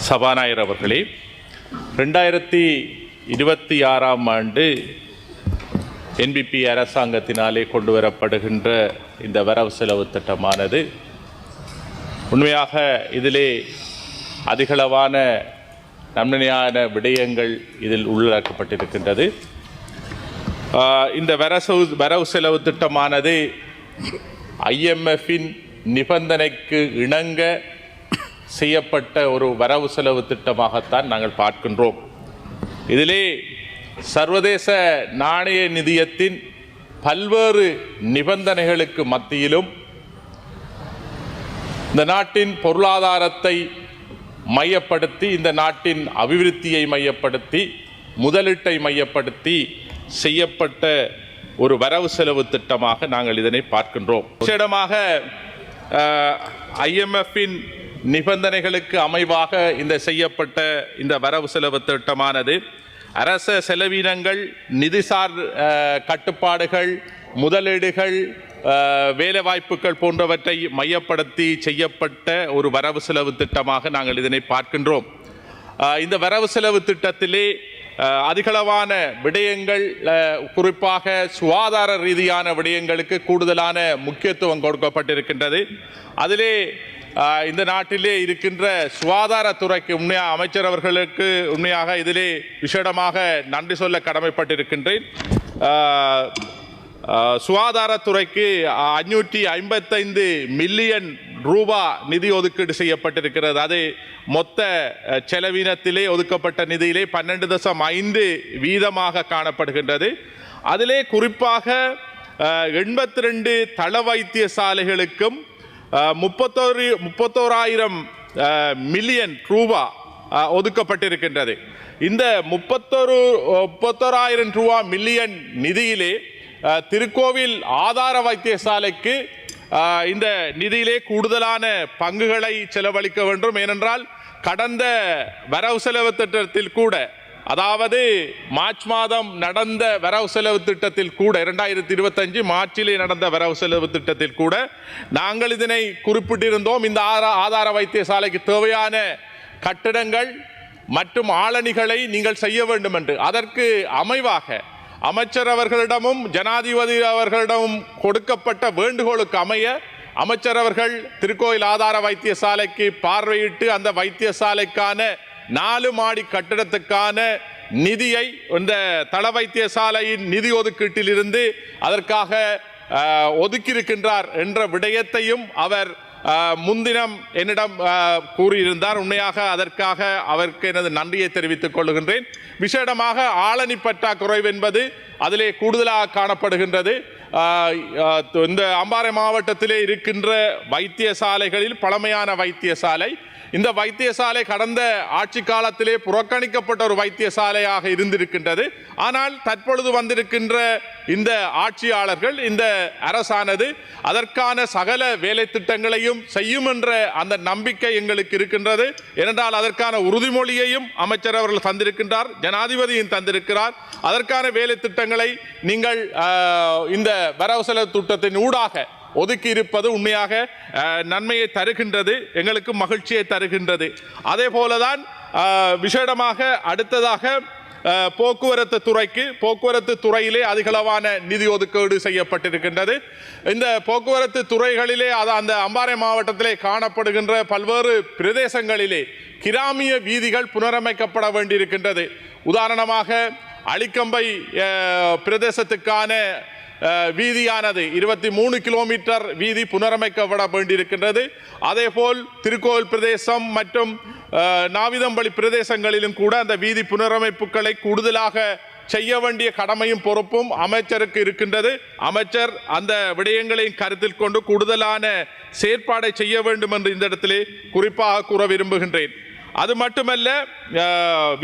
சபாநாயகர் அவர்களே, 2026ஆம் ஆண்டு என்பிபி அரசாங்கத்தினாலே கொண்டு வரப்படுகின்ற இந்த வரவு செலவு திட்டமானது உண்மையாக இதிலே அதிகளவான நன்மையான விடயங்கள் இதில் உள்ளடக்கப்பட்டிருக்கின்றது. இந்த வரவு செலவு திட்டமானது IMFின் நிபந்தனைக்கு இணங்க செய்யப்பட்ட ஒரு வரவு செலவு திட்டமாகத்தான் நாங்கள் பார்க்கின்றோம். இதிலே சர்வதேச நாணய நிதியத்தின் பல்வேறு நிபந்தனைகளுக்கு மத்தியிலும் இந்த நாட்டின் பொருளாதாரத்தை மையப்படுத்தி, இந்த நாட்டின் அபிவிருத்தியை மையப்படுத்தி, முதலீட்டை மையப்படுத்தி செய்யப்பட்ட ஒரு வரவு செலவு திட்டமாக நாங்கள் இதனை பார்க்கின்றோம். விசேடமாக IMFின் நிபந்தனைகளுக்கு அமைவாக இந்த செய்யப்பட்ட இந்த வரவு செலவு திட்டமானது அரச செலவினங்கள், நிதிசார் கட்டுப்பாடுகள், முதலீடுகள், வேலைவாய்ப்புகள் போன்றவற்றை மையப்படுத்தி செய்யப்பட்ட ஒரு வரவு செலவு திட்டமாக நாங்கள் இதனை பார்க்கின்றோம். இந்த வரவு செலவு திட்டத்திலே அதிகளவான விடயங்கள், குறிப்பாக சுகாதார ரீதியான விடயங்களுக்கு கூடுதலான முக்கியத்துவம் கொடுக்கப்பட்டிருக்கின்றது. அதிலே இந்த நாட்டிலே இருக்கின்ற சுகாதாரத்துறைக்கு உண்மையாக அமைச்சர் அவர்களுக்கு உண்மையாக இதிலே விசேடமாக நன்றி சொல்ல கடமைப்பட்டிருக்கின்றேன். சுகாதாரத்துறைக்கு 555 மில்லியன் ரூபாய் நிதி ஒதுக்கீடு செய்யப்பட்டிருக்கிறது. அது மொத்த செலவினத்திலே ஒதுக்கப்பட்ட நிதியிலே 12.5% காணப்படுகின்றது. அதிலே குறிப்பாக 82 தள வைத்தியசாலைகளுக்கும் 31,000 மில்லியன் ரூபாய் ஒதுக்கப்பட்டிருக்கின்றது. இந்த 31,000 ரூபாய் மில்லியன் நிதியிலே திருக்கோவில் ஆதார வைத்தியசாலைக்கு இந்த நிதியிலே கூடுதலான பங்குகளை செலவழிக்க வேண்டும். ஏனென்றால் கடந்த வரவு செலவு திட்டத்தில் கூட, அதாவது மார்ச் மாதம் நடந்த வரவு செலவு திட்டத்தில் கூட, 2025 மார்ச்சிலே நடந்த வரவு செலவு திட்டத்தில் கூட நாங்கள் இதனை குறிப்பிட்டிருந்தோம். இந்த ஆதார வைத்தியசாலைக்கு தேவையான கட்டிடங்கள் மற்றும் ஆளணிகளை நீங்கள் செய்ய வேண்டும் என்று. அதற்கு அமைவாக அமைச்சர் அவர்களிடமும் ஜனாதிபதி அவர்களிடமும் கொடுக்கப்பட்ட வேண்டுகோளுக்கு அமைய அமைச்சர் அவர்கள் திருக்கோயில் ஆதார வைத்தியசாலைக்கு பார்வையிட்டு அந்த வைத்தியசாலைக்கான 4 மாடி கட்டிடத்துக்கான நிதியை இந்த தள வைத்தியசாலையின் நிதி ஒதுக்கீட்டில் இருந்து அதற்காக ஒதுக்கியிருக்கின்றார் என்ற விடயத்தையும் அவர் முன்தினம் என்னிடம் கூறியிருந்தார். உண்மையாக அதற்காக அவருக்கு எனது நன்றியை தெரிவித்துக் கொள்கின்றேன். விசேடமாக ஆளணி பற்றாக்குறை என்பது அதிலே கூடுதலாக காணப்படுகின்றது. இந்த அம்பாறை மாவட்டத்திலே இருக்கின்ற வைத்தியசாலைகளில் பழமையான வைத்தியசாலை, இந்த வைத்தியசாலை கடந்த ஆட்சி காலத்திலே புறக்கணிக்கப்பட்ட ஒரு வைத்தியசாலையாக இருந்திருக்கின்றது. ஆனால் தற்பொழுது வந்திருக்கின்ற இந்த ஆட்சியாளர்கள், இந்த அரசானது அதற்கான சகல வேலை திட்டங்களையும் செய்யும் என்ற அந்த நம்பிக்கை எங்களுக்கு இருக்கின்றது. ஏனென்றால் அதற்கான உறுதிமொழியையும் அமைச்சர் அவர்கள் தந்திருக்கின்றார், ஜனாதிபதியும் தந்திருக்கிறார். அதற்கான வேலை திட்டங்களை நீங்கள் இந்த வரவு செலவு திட்டத்தின் ஊடாக ஒதுக்கி இருப்பது உண்மையாக நன்மையை தருகின்றது, எங்களுக்கு மகிழ்ச்சியை தருகின்றது. அதே போலதான் விசேடமாக அடுத்ததாக போக்குவரத்து துறையிலே அதிகளவான நிதி ஒதுக்கீடு செய்யப்பட்டிருக்கின்றது. இந்த போக்குவரத்து துறைகளிலே அந்த அம்பாறை மாவட்டத்திலே காணப்படுகின்ற பல்வேறு பிரதேசங்களிலே கிராமிய வீதிகள் புனரமைக்கப்பட வேண்டியிருக்கின்றது. உதாரணமாக அளிக்கம்பை பிரதேசத்துக்கான வீதியானது 23 கிலோமீட்டர் வீதி புனரமைக்கப்பட வேண்டியிருக்கின்றது. அதேபோல் திருக்கோவில் பிரதேசம் மற்றும் நாவிதம்பள்ளி பிரதேசங்களிலும் கூட அந்த வீதி புனரமைப்புகளை கூடுதலாக செய்ய வேண்டிய கடமையும் பொறுப்பும் அமைச்சருக்கு இருக்கின்றது. அமைச்சர் அந்த விடயங்களையும் கருத்தில் கொண்டு கூடுதலான செயற்பாடை செய்ய வேண்டும் என்று இந்த இடத்திலே குறிப்பாக கூற விரும்புகின்றேன். அது மட்டுமல்ல,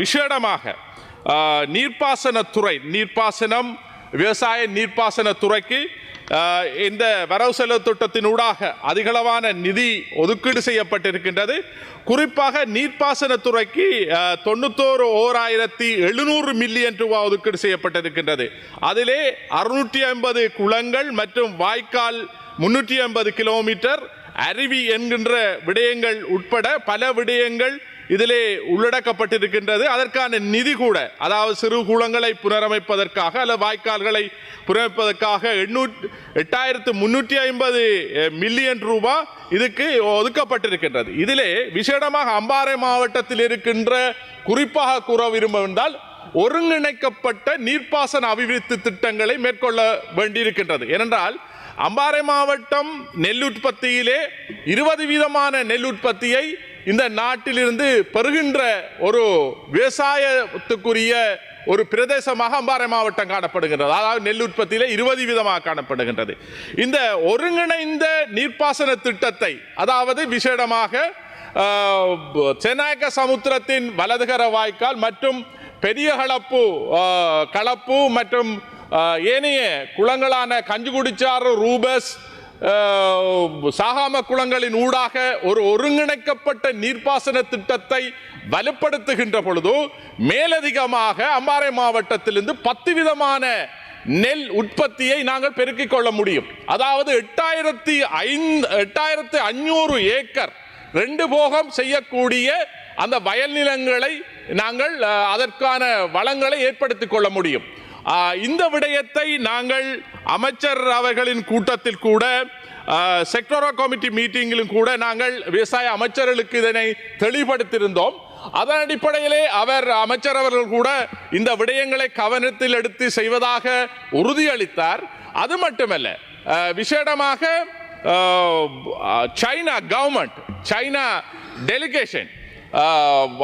விசேடமாக நீர்ப்பாசனம், விவசாய நீர்ப்பாசன துறைக்கு இந்த வரவு செலவு திட்டத்தினூடாக அதிகளவான நிதி ஒதுக்கீடு செய்யப்பட்டிருக்கின்றது. குறிப்பாக நீர்ப்பாசன துறைக்கு 91,700 மில்லியன் ரூபாய் ஒதுக்கீடு செய்யப்பட்டிருக்கின்றது. அதிலே 650 குளங்கள் மற்றும் வாய்க்கால் 380 கிலோமீட்டர், அருவி என்கின்ற விடயங்கள் உட்பட பல விடயங்கள் இதிலே உள்ளடக்கப்பட்டிருக்கின்றது. அதற்கான நிதி கூட, அதாவது சிறு குளங்களை புனரமைப்பதற்காக அல்லது வாய்க்கால்களை புனரமைப்பதற்காக 8,350 மில்லியன் ரூபாய் இதுக்கு ஒதுக்கப்பட்டிருக்கின்றது. இதிலே விசேடமாக அம்பாறை மாவட்டத்தில் இருக்கின்ற, குறிப்பாக கூற விரும்புவதால், ஒருங்கிணைக்கப்பட்ட நீர்ப்பாசன அபிவிருத்தி திட்டங்களை மேற்கொள்ள வேண்டியிருக்கின்றது. ஏனென்றால் அம்பாறை மாவட்டம் நெல் உற்பத்தியிலே 20% நெல் உற்பத்தியை இந்த நாட்டிலிருந்து பெறுகின்ற ஒரு விவசாயத்துக்குரிய ஒரு பிரதேசமாக அம்பாறை மாவட்டம் காணப்படுகின்றது. அதாவது நெல் உற்பத்தியிலே 20% காணப்படுகின்றது. இந்த ஒருங்கிணைந்த நீர்ப்பாசன திட்டத்தை, அதாவது விசேடமாக சென்னாயக்க சமுத்திரத்தின் வலதுகர வாய்க்கால் மற்றும் பெரிய களப்பு மற்றும் ஏனைய குளங்களான கஞ்சுகுடிச்சாறு, ரூபஸ், சாகாம குளங்களின் ஊடாக ஒரு ஒருங்கிணைக்கப்பட்ட நீர்ப்பாசன திட்டத்தை வலுப்படுத்துகின்ற பொழுது மேலதிகமாக அம்பாறை மாவட்டத்திலிருந்து 10% நெல் உற்பத்தியை நாங்கள் பெருக்கிக் கொள்ள முடியும். அதாவது 8,500 ஏக்கர் 2 போகம் செய்யக்கூடிய அந்த வயல் நிலங்களை நாங்கள் அதற்கான வளங்களை ஏற்படுத்திக் கொள்ள முடியும். இந்த விடயத்தை நாங்கள் அமைச்சர் அவர்களின் கூட்டத்தில் கூட, செக்டோரல் கமிட்டி மீட்டிங்கிலும் கூட நாங்கள் விவசாய அமைச்சர்களுக்கு இதனை தெளிவுபடுத்தியிருந்தோம். அதன் அடிப்படையிலே அமைச்சர் அவர்கள் கூட இந்த விடயங்களை கவனத்தில் எடுத்து செய்வதாக உறுதியளித்தார். அது மட்டுமல்ல, விசேடமாக சைனா கவர்மெண்ட், சைனா டெலிகேஷன்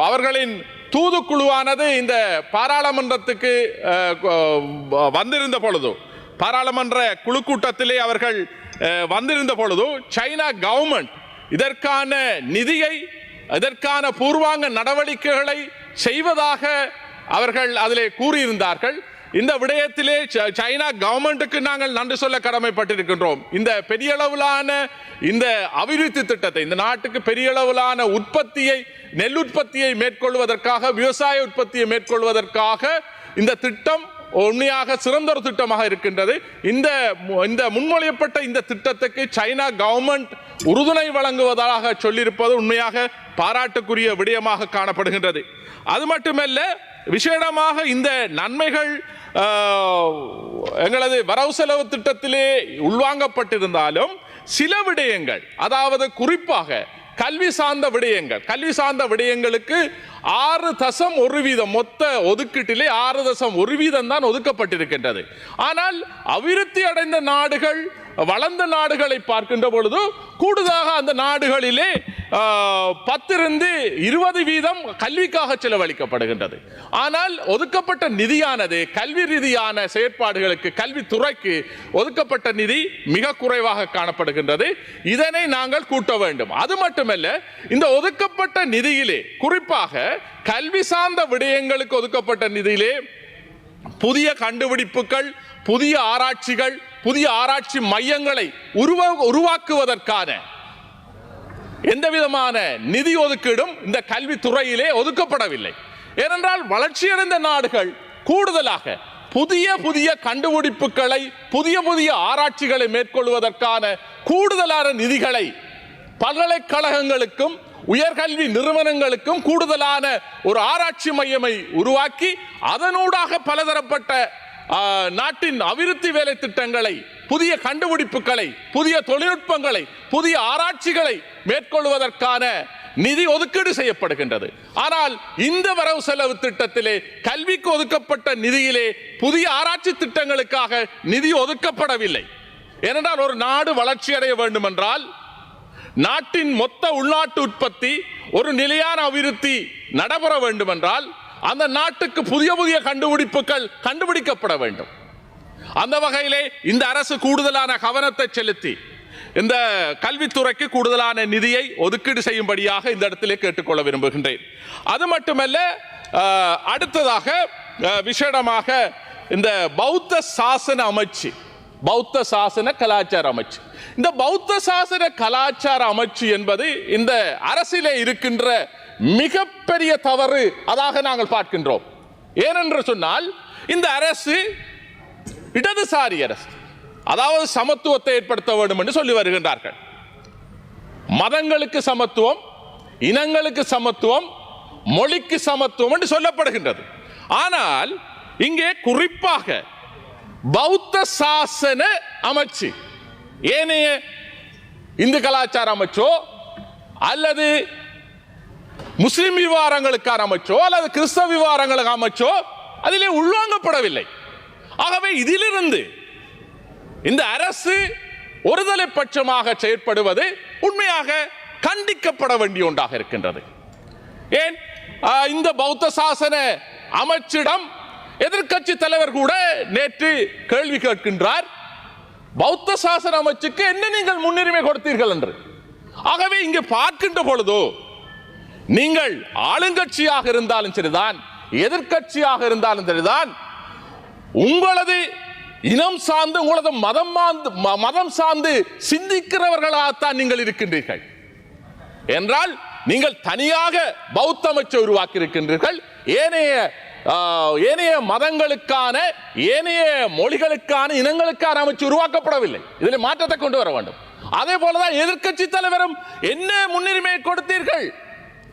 அவர்களின் தூதுக்குழுவானது இந்த பாராளுமன்றத்துக்கு வந்திருந்த பொழுது, பாராளுமன்ற குழு கூட்டத்திலே அவர்கள் வந்திருந்த பொழுது, சைனா கவர்மெண்ட் இதற்கான நிதியை, இதற்கான பூர்வாங்க நடவடிக்கைகளை செய்வதாக அவர்கள் அதிலே கூறியிருந்தார்கள். இந்த விடயத்திலே சைனா கவர்மெண்ட்டுக்கு நாங்கள் நன்றி சொல்ல கடமைப்பட்டிருக்கின்றோம். இந்த பெரிய அளவிலான இந்த அபிவிருத்தி திட்டத்தை, இந்த நாட்டுக்கு பெரிய அளவிலான உற்பத்தியை, நெல் உற்பத்தியை மேற்கொள்வதற்காக, விவசாய உற்பத்தியை மேற்கொள்வதற்காக இந்த திட்டம் உண்மையாக சிறந்த ஒரு திட்டமாக இருக்கின்றது. இந்த முன்மொழியப்பட்ட இந்த திட்டத்துக்கு சைனா கவர்மெண்ட் உறுதுணை வழங்குவதாக சொல்லியிருப்பது உண்மையாக பாராட்டுக்குரிய விடயமாக காணப்படுகின்றது. அது மட்டுமல்ல, விசேடமாக இந்த நன்மைகள் எங்களது வரவு செலவு திட்டத்திலே உள்வாங்கப்பட்டிருந்தாலும் சில விடயங்கள், அதாவது குறிப்பாக கல்வி சார்ந்த விடயங்களுக்கு 6.1% மொத்த ஒதுக்கீட்டிலே 6.1% தான் ஒதுக்கப்பட்டிருக்கின்றது. ஆனால் அபிவிருத்தி அடைந்த நாடுகள், வளர்ந்த நாடுகளை பார்க்கின்ற பொழுது கூடுதலாக அந்த நாடுகளிலே 10-20% கல்விக்காக செலவழிக்கப்படுகின்றது. ஆனால் ஒதுக்கப்பட்ட நிதியானது கல்வி ரீதியான செயற்பாடுகளுக்கு, கல்வித்துறைக்கு ஒதுக்கப்பட்ட நிதி மிக குறைவாக காணப்படுகின்றது. இதனை நாங்கள் கூட்ட வேண்டும். அது மட்டுமல்ல, இந்த ஒதுக்கப்பட்ட நிதியிலே குறிப்பாக கல்வி சார்ந்த விடயங்களுக்கு ஒதுக்கப்பட்ட நிதியிலே புதிய கண்டுபிடிப்புகள், புதிய ஆராய்ச்சிகள், புதிய ஆராய்ச்சி மையங்களை உருவாக்குவதற்கான எந்த விதமான நிதி ஒதுக்கீடும் இந்த கல்வித்துறையிலே ஒதுக்கப்படவில்லை. ஏனென்றால் வளர்ச்சியடைந்த நாடுகள் கூடுதலாக புதிய கண்டுபிடிப்புகளை, புதிய ஆராய்ச்சிகளை மேற்கொள்வதற்கான கூடுதலான நிதிகளை பல்கலைக்கழகங்களுக்கும் உயர்கல்வி நிறுவனங்களுக்கும் கூடுதலான ஒரு ஆராய்ச்சி மையமை உருவாக்கி அதனூடாக பலதரப்பட்ட நாட்டின் அபிவிருத்தி வேலை திட்டங்களை, புதிய கண்டுபிடிப்புகளை, புதிய தொழில்நுட்பங்களை, புதிய ஆராய்ச்சிகளை மேற்கொள்வதற்கான நிதி ஒதுக்கீடு செய்யப்படுகின்றது. ஆனால் இந்த வரவு செலவு திட்டத்திலே கல்விக்கு ஒதுக்கப்பட்ட நிதியிலே புதிய ஆராய்ச்சி திட்டங்களுக்காக நிதி ஒதுக்கப்படவில்லை. ஏனென்றால் ஒரு நாடு வளர்ச்சி அடைய வேண்டும் என்றால், நாட்டின் மொத்த உள்நாட்டு உற்பத்தி, ஒரு நிலையான அபிவிருத்தி நடைபெற வேண்டும் என்றால் அந்த நாட்டுக்கு புதிய கண்டுபிடிப்புகள் கண்டுபிடிக்கப்பட வேண்டும். அந்த வகையிலே இந்த அரசு கூடுதலான கவனத்தை செலுத்தி இந்த கல்வித்துறைக்கு கூடுதலான நிதியை ஒதுக்கீடு செய்யும்படியாக இந்த இடத்திலே கேட்டுக்கொள்ள விரும்புகின்றேன். அது மட்டுமல்ல, அடுத்ததாக விசேடமாக இந்த பௌத்த சாசன அமைச்சு, பௌத்த சாசன கலாச்சார அமைச்சு, இந்த பௌத்த சாசன கலாச்சார அமைச்சு என்பது இந்த அரசிலே இருக்கின்ற மிகப்பெரிய தவறு அதாக நாங்கள் பார்க்கின்றோம். ஏனென்று சொன்னால், இந்த அரசு இடதுசாரி அரசு, அதாவது சமத்துவத்தை ஏற்படுத்த வேண்டும் என்று சொல்லி வருகின்றார்கள். மதங்களுக்கு சமத்துவம், இனங்களுக்கு சமத்துவம், மொழிக்கு சமத்துவம் என்று சொல்லப்படுகின்றது. ஆனால் இங்கே குறிப்பாக பௌத்த சாசன அமைச்சு ஏனைய இந்து கலாச்சார அமைச்சோ அல்லது முஸ்லிம் விவகாரங்களுக்கான அமைச்சோ அல்லது கிறிஸ்தவ விவகாரங்களுக்கு அமைச்சோ அதிலே உள்வாங்கப்படவில்லை. ஆகவே இதிலிருந்து இந்த அரசு ஒருதலை பட்சமாக செயற்படுவது உண்மையாக கண்டிக்கப்பட வேண்டிய ஒன்றாக இருக்கின்றது. ஏன் இந்த பௌத்த சாசன அமைச்சிடம் எதிர்க்கட்சி தலைவர் கூட நேற்று கேள்வி கேட்கின்றார், பௌத்த சாசன அமைச்சுக்கு என்ன நீங்கள் முன்னுரிமை கொடுத்தீர்கள் என்று. ஆகவே இங்கு பார்க்கின்ற பொழுதோ நீங்கள் ஆளுங்கட்சியாக இருந்தாலும் சரிதான், எதிர்க்கட்சியாக இருந்தாலும் சரிதான், உங்களது இனம் சார்ந்து உங்களது மதம் சார்ந்து சிந்திக்கிறவர்களாகத்தான் நீங்கள் இருக்கின்றீர்கள் என்றால் நீங்கள் தனியாக பௌத்த அமைச்சை உருவாக்கி இருக்கின்றீர்கள். ஏனைய மதங்களுக்கான ஏனைய மொழிகளுக்கான இனங்களுக்கான அமைச்சு உருவாக்கப்படவில்லை. இதில் மாற்றத்தை கொண்டு வர வேண்டும். அதே போலதான் எதிர்க்கட்சி தலைவரும் என்ன முன்னுரிமை கொடுத்தீர்கள்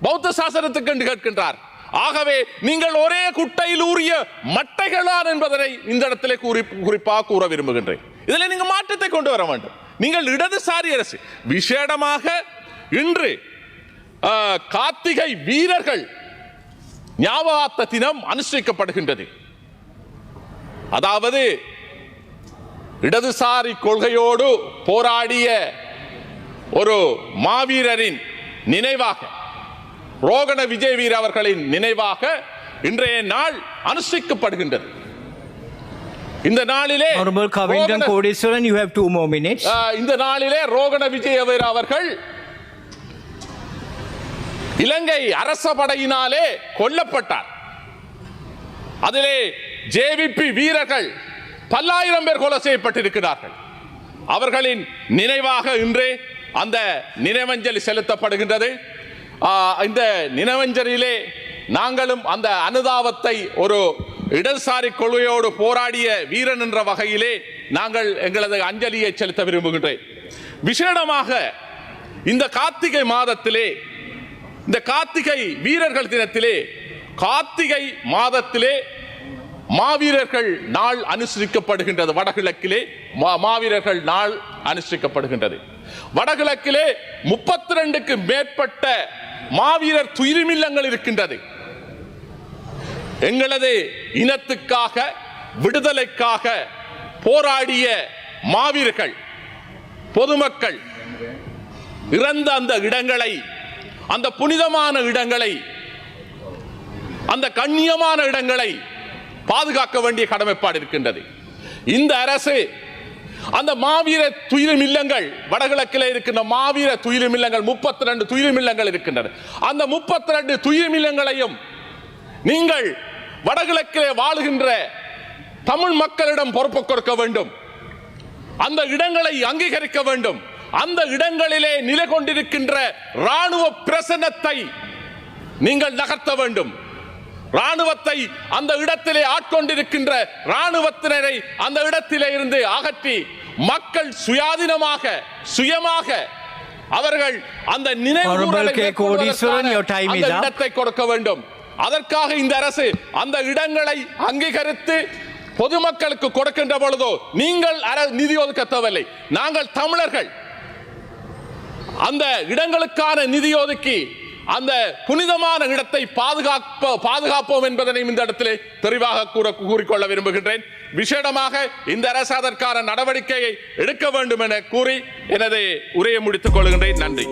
பௌத்த சாசனத்துக்கு என்று கேட்கின்றார். ஆகவே நீங்கள் ஒரே குட்டையில் ஊறிய மட்டைகளான் என்பதனை இந்த இடத்திலே குறிப்பாக கூற விரும்புகின்றேன். இதில் நீங்கள் மாற்றத்தை கொண்டு வர வேண்டும். நீங்கள் இடதுசாரி அரசு விசேடமாக இன்று கார்த்திகை வீரர்கள் ஞாபகார்த்த தினம் அனுஷ்டிக்கப்படுகின்றது. அதாவது இடதுசாரி கொள்கையோடு போராடிய ஒரு மாவீரரின் நினைவாக, ரோகண விஜய் வீர அவர்களின் நினைவாக இன்றைய நாள் அனுஷ்டிக்கப்படுகின்றது. இந்த நாளிலே இந்த நாளிலே ரோகண விஜய் வீர அவர்கள் இலங்கை அரச படையினாலே கொல்லப்பட்டார். அதிலே ஜேவிபி வீரர்கள் பல்லாயிரம் பேர் கொலை செய்யப்பட்டிருக்கிறார்கள். அவர்களின் நினைவாக இன்றே அந்த நினைவஞ்சலி செலுத்தப்படுகின்றது. இந்த நினைவஞ்சலியிலே நாங்களும் அந்த அனுதாபத்தை ஒரு இடதுசாரி கொள்கையோடு போராடிய வீரன் என்ற வகையிலே நாங்கள் எங்களது அஞ்சலியை செலுத்த விரும்புகின்றேன். விசேடமாக இந்த கார்த்திகை மாதத்திலே, இந்த கார்த்திகை வீரர்கள் தினத்திலே, கார்த்திகை மாதத்திலே மாவீரர்கள் நாள் அனுசரிக்கப்படுகின்றது. வடகிழக்கிலே மாவீரர்கள் நாள் அனுசரிக்கப்படுகின்றது. வடகிழக்கிலே 32க்கு மேற்பட்ட மாவீரர் துயிலுமில்லங்கள் இருக்கின்றது. எங்களது இனத்துக்காக விடுதலைக்காக போராடிய மாவீரர்கள், பொதுமக்கள் இறந்த அந்த இடங்களை, அந்த புனிதமான இடங்களை, அந்த கண்ணியமான இடங்களை பாதுகாக்க வேண்டிய கடமைப்பாடு இருக்கின்றது. இந்த அரசு அந்த மாவீர துயிலும் இல்லங்கள், வடகிழக்கில் இருக்கின்ற மாவீர துயிலும் இல்லங்கள் 32 துயிலும் இல்லங்கள் இருக்கின்றன. அந்த 32 துயிலும் இல்லங்களையும் நீங்கள் வடகிழக்கிலே வாழுகின்ற தமிழ் மக்களிடம் பொறுப்பு கொடுக்க வேண்டும். அந்த இடங்களை அங்கீகரிக்க வேண்டும். அந்த இடங்களிலே நிலை கொண்டிருக்கின்ற ராணுவ பிரசன்னத்தை நீங்கள் நகர்த்த வேண்டும். ராணுவத்தை அந்த இடத்திலே ஆட்கொண்டிருக்கின்ற ராணுவத்தினரை அந்த இடத்திலே இருந்து அகற்றி மக்கள் சுயாதீனமாக சுயமாக அவர்கள் அந்த இடத்தை கொடுக்க வேண்டும். அதற்காக இந்த அரசு அந்த இடங்களை அங்கீகரித்து பொதுமக்களுக்கு கொடுக்கின்ற பொழுதோ நீங்கள் நிதி ஒதுக்க தேவையில்லை. நாங்கள் தமிழர்கள் அந்த இடங்களுக்கான நிதி ஒதுக்கி அந்த புனிதமான இடத்தை பாதுகாப்போம் என்பதனை இந்த இடத்திலே தெளிவாக கூறிக்கொள்ள விரும்புகின்றேன். விசேடமாக இந்த அரசு அதற்கான நடவடிக்கையை எடுக்க வேண்டும் என கூறி எனது உரையை முடித்துக் கொள்கின்றேன். நன்றி.